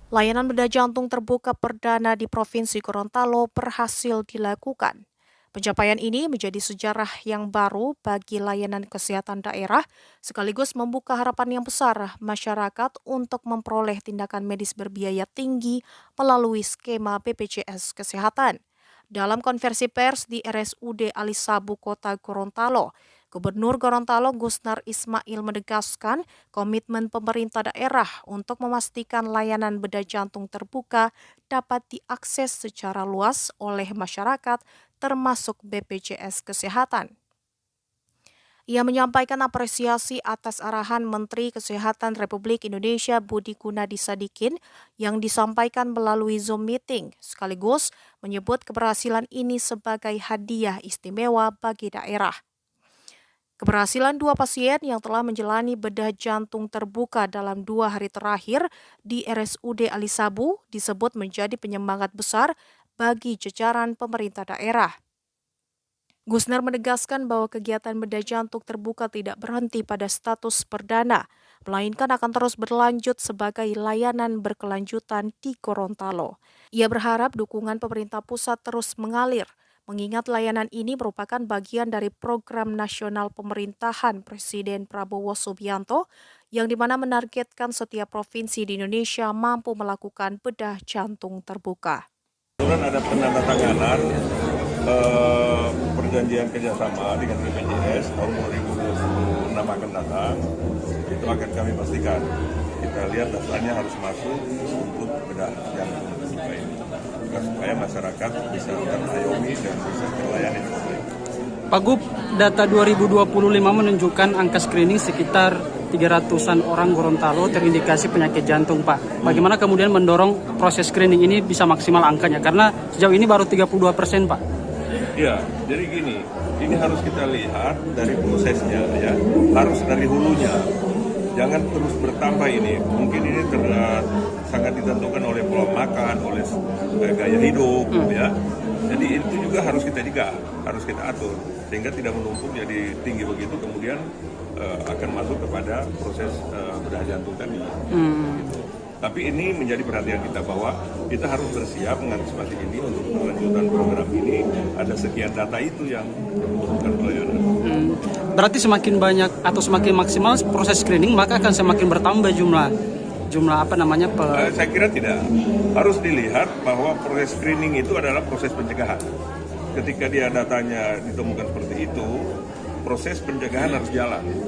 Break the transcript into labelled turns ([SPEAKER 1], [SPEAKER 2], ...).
[SPEAKER 1] Layanan bedah jantung terbuka perdana di Provinsi Gorontalo berhasil dilakukan. Pencapaian ini menjadi sejarah yang baru bagi layanan kesehatan daerah, sekaligus membuka harapan yang besar masyarakat untuk memperoleh tindakan medis berbiaya tinggi melalui skema BPJS Kesehatan. Dalam konversi pers di RSUD Alisabu Kota Gorontalo, Gubernur Gorontalo Gusnar Ismail menegaskan komitmen pemerintah daerah untuk memastikan layanan bedah jantung terbuka dapat diakses secara luas oleh masyarakat, termasuk BPJS Kesehatan. Ia menyampaikan apresiasi atas arahan Menteri Kesehatan Republik Indonesia Budi Gunadi Sadikin yang disampaikan melalui Zoom meeting, sekaligus menyebut keberhasilan ini sebagai hadiah istimewa bagi daerah. Keberhasilan dua pasien yang telah menjalani bedah jantung terbuka dalam 2 hari terakhir di RSUD Alisabu disebut menjadi penyemangat besar bagi jajaran pemerintah daerah. Gusnar menegaskan bahwa kegiatan bedah jantung terbuka tidak berhenti pada status perdana, melainkan akan terus berlanjut sebagai layanan berkelanjutan di Gorontalo. Ia berharap dukungan pemerintah pusat terus mengalir, mengingat layanan ini merupakan bagian dari program nasional pemerintahan Presiden Prabowo Subianto yang dimana menargetkan setiap provinsi di Indonesia mampu melakukan bedah jantung terbuka.
[SPEAKER 2] Ada penandatanganan perjanjian kerjasama dengan BPJS tahun 2026 akan datang, itu akan kami pastikan. Kita lihat daftarnya harus masuk untuk bedah jantung terbuka ini, supaya masyarakat bisa terayomi dan bisa terlayani.
[SPEAKER 3] Pak Gub, data 2025 menunjukkan angka screening sekitar 300-an orang Gorontalo terindikasi penyakit jantung, Pak. Bagaimana kemudian mendorong proses screening ini bisa maksimal angkanya? Karena sejauh ini baru 32%, Pak.
[SPEAKER 2] Ya, jadi gini, ini harus kita lihat dari prosesnya, ya, harus dari hulunya. Jangan terus bertambah ini. Mungkin ini sangat ditentukan oleh pola makan, oleh gaya hidup, ya. Jadi itu juga harus kita jaga, harus kita atur sehingga tidak menumpuk jadi tinggi begitu, kemudian akan masuk kepada proses bedah jantung tadi. Gitu. Tapi ini menjadi perhatian kita bahwa kita harus bersiap mengantisipasi ini untuk kelanjutan program ini. Ada sekian data itu yang membutuhkan pelayanan.
[SPEAKER 3] Berarti semakin banyak atau semakin maksimal proses screening, maka akan semakin bertambah jumlah
[SPEAKER 2] Saya kira tidak. Harus dilihat bahwa proses screening itu adalah proses pencegahan. Ketika dia datanya ditemukan seperti itu, proses pencegahan harus jalan.